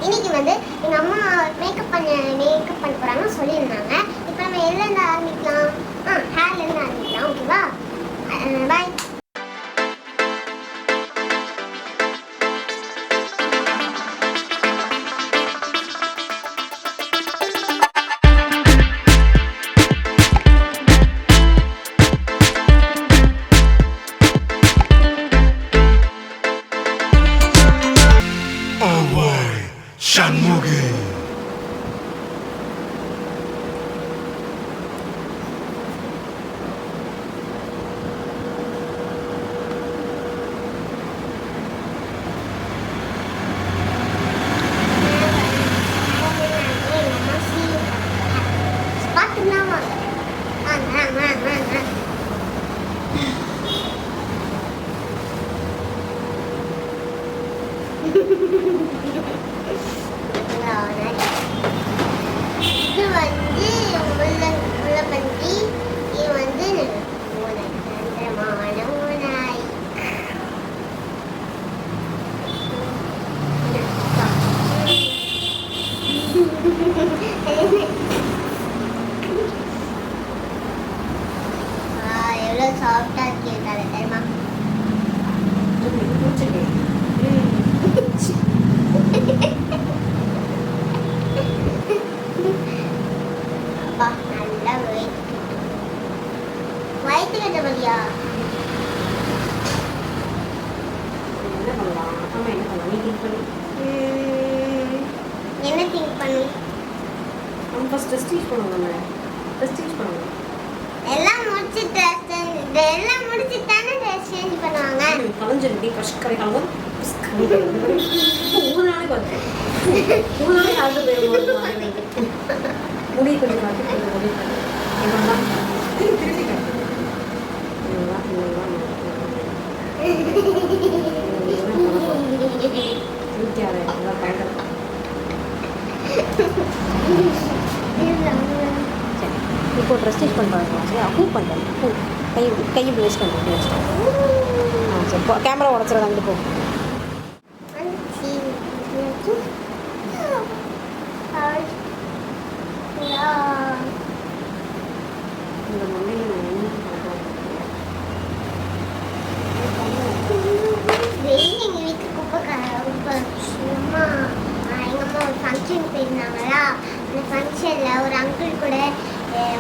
இன்னைக்கு வந்து எங்க அம்மா மேக்கப் பண்ண போறாங்கன்னு சொல்லியிருந்தாங்க. இப்போ நம்ம எதுல இருந்து ஆரம்பிக்கலாம்? ஹேர்ல இருந்து ஆரம்பிக்கலாம். ஓகேவா? பாய். Shanmugi. இது வந்து முள்ளப்பன்றி. இது வந்து தந்திரமான நாய். எவ்வளோ சாஃப்டா இருக்கு தெரியுமா? நல்லா வயிற்று கட்ட வழியா? என்ன பண்ணலாம்? அம்மா என்ன பண்ணலாம்? நீ திங்க் பண்ணு. என்ன திங்க் பண்ணு? நம்ம ஃபர்ஸ்ட் ஸ்டிச் பண்ணுவோம். ஸ்டிச் பண்ணுவோம். எல்லாம் முடிச்சிட்டு தானே ட்ரெஸ் சேஞ்ச் பண்ணுவாங்க. கலஞ்சிருடி ஃபர்ஸ்ட் கரைக்காம ஒரு நாளே பார்த்தேன். ஒரு நாளே ஆர்டர் போயிருவோம். முடி கொஞ்சம் மாற்றி கொஞ்சம் முடி என்னெல்லாம் திருப்பி கட்டு இப்போ ட்ரெஸ் ஸ்டிச் பண்ணுறாங்க. சரி பூ பண்ணுறேன். பூ கை இப்படி வேஸ்ட் பண்ணுறேன். சரி கேமரா உடச்சிட வந்துட்டு போ. இந்த மண்ணில் நான் என்ன பண்ணுறேன்? எங்கள் வீட்டுக்கு குப்பை சும்மா எங்கள் அம்மா ஒரு ஃபங்க்ஷன் போயிருந்தாங்களா. அந்த ஃபங்க்ஷனில் ஒரு அங்கிள் கூட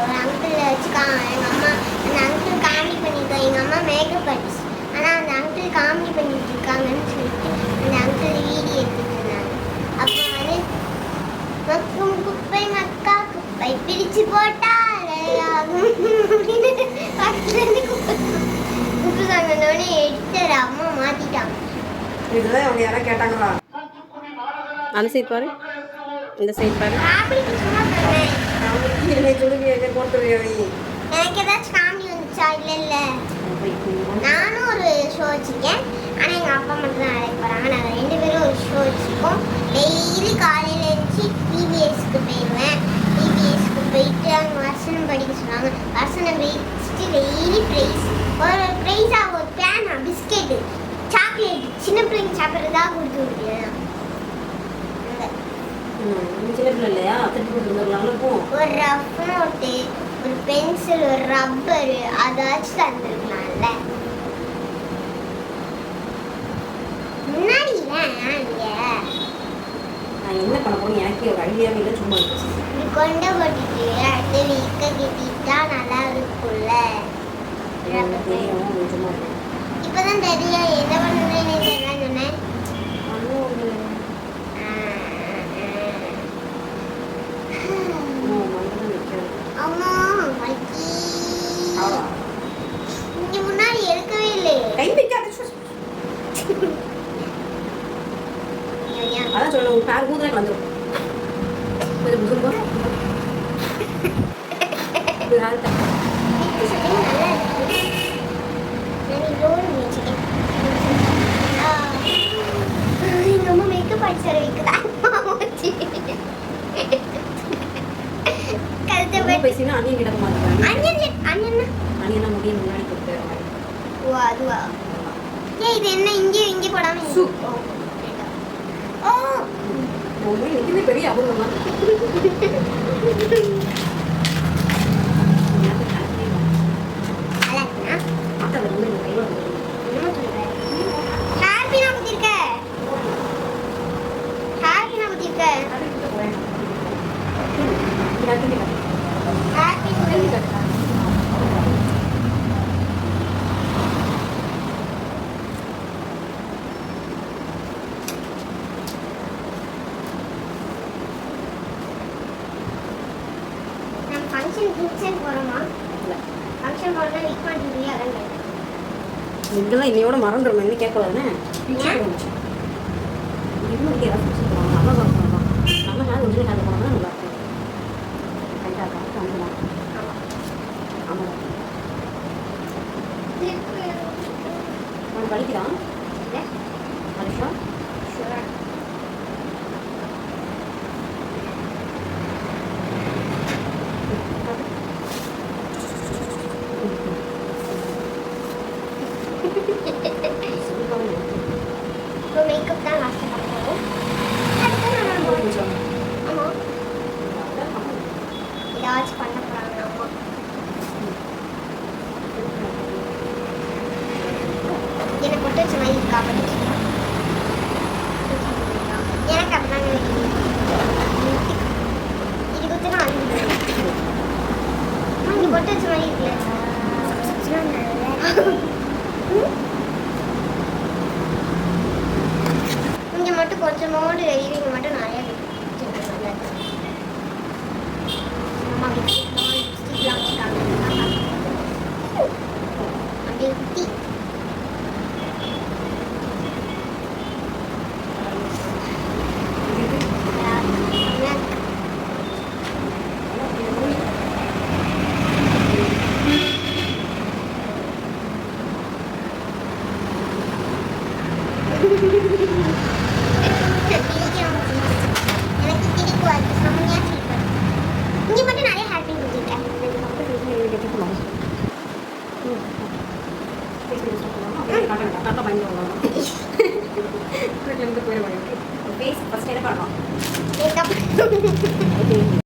ஒரு அங்கிள் வச்சுக்காங்க. எங்கள் அம்மா அந்த அங்கிள் காமெடி பண்ணியிருக்கோம். எங்கள் அம்மா மேக்கப் ஆர்டிஸ்ட். ஆனால் அந்த அங்கிள் காமெடி பண்ணிட்டு இருக்காங்கன்னு சொல்லிட்டு அந்த அங்கிள் வீடியோ எடுத்துட்டு இருந்தாங்க. அப்போ வந்து மக்கும் குப்பை மக்கா குப்பை பிரித்து போட்டா குப்பை சொன்னோடனே எடுத்துற அம்மா மாற்றிட்டாங்க. இதுதான் அவங்க யாராவது கேட்டாங்களா? அந்த சைட் பாரு, இந்த சைட் பாரு. எனக்கு ஏதாச்சும் காமெடி வந்துச்சா? இல்லை நானும் ஒரு ஷோ வச்சுருக்கேன். ஆனால் எங்கள் அப்பா மட்டும் தான் வேலைக்கு போகிறாங்க. நாங்கள் 2 பேரும் ஒரு ஷோ வச்சுருக்கோம். டெய்லி காலையில் எழுந்துச்சி டிவிஎஸ்க்கு போயிடுவேன். டிவிஎஸ்க்கு போயிட்டு அவங்க வசனம் படிக்க சொல்லுவாங்க. வசனம் படிச்சுட்டு டெய்லி ப்ரைஸ் ஒரு ப்ரைஸாக ஒரு பேனா பிஸ்கெட்டு சாக்லேட் சின்ன பிள்ளைங்க சாப்பிட்றதா கொடுத்து விடுவேன். சின்ன பிள்ளை இல்லையா? ஒரு ரஃப் நோட்டு, ஒரு பென்சில், ஒரு ரப்பரு அதாச்சும் தந்துருக்கலாம்ல. முன்னாடி நான் என்ன பண்ண போறேன் எனக்கே ஒரு ஐடியாவே இல்லை. சும்மா இப்படி கொண்ட போட்டுட்டு அடுத்து விக்க கட்டிட்டா நல்லா இருக்கும்ல. இப்பதான் தெரியா எதை பண்ணுறேன்னு தெரியல சொன்னேன். அம்மா இங்க முன்னாடி எடுக்கவே இல்லை. கை வைக்காத. அதான் சொல்ல ஒரு பேர் கூந்தலே வந்துடும். கொஞ்சம் முதும்பா எங்க அம்மா மேக்கப் அடிச்சார வைக்குதா? பேசினா அணியன் கிட்ட மாட்டாங்க. அணியனா முடிய முன்னாடி கொடுத்து. ஓ அதுவா? ஏய் இது என்ன இங்கே போடாம? ஓ உண்மையை நிற்கிறது பெரிய அபூர்வம் தான். அழகுனா ஆட்டோ வந்து இந்த கையோட என்ன சொல்ற? ஹாப்பி நான் குத்திருக்க. ஹாப்பி நான் குத்திருக்க. ஹாப்பி நம்ம ஃபங்க்ஷன் போறோமா? ஃபங்க்ஷன் போறதா விக் பண்ணிட்டு அதான் இதெல்லாம் இன்னையோட மறந்துடும். என்ன கேட்கக்கூடாதுன்னு இருந்துச்சு. இன்னும் ஏதாவது வச்சுருக்காங்க. நல்லா பார்க்கலாம். நம்ம ஹேர் ஒன்று ஹேர் போனால் நல்லா இருக்கும். ரைட்டாக பார்த்து வந்துடலாம். ஆமாம். அவன் படிக்கிறான். அனுஷா இப்போ மேக்கப் தான் லாஸ்ட் பண்ணுவோம். ஆமாம் ஏதாச்சும் பண்ண போகிறாங்க அம்மா. எனக்கு மட்டும் வச்ச மாதிரி இருக்கா பட்டு எனக்கு அப்படிதாங்க இது குத்துனா அது இங்கே பொட்டு வச்ச மாதிரி இருக்குல்ல. இங்கே மட்டும் கொஞ்சமோடு இவங்க மட்டும் நிறைய அம்மா லிப்ஸ்டிக்லாம் வச்சுட்டாங்க. அப்படியே குத்தி எனக்கு திரிக்கு வருது செம்மையா திரிக்கு. இங்கே மட்டும் நிறைய ஹாப்பி கொடுத்துட்டேன். ஃபேஸ் ஃபஸ்ட் என்ன பண்ணலாம்? மேக்கப்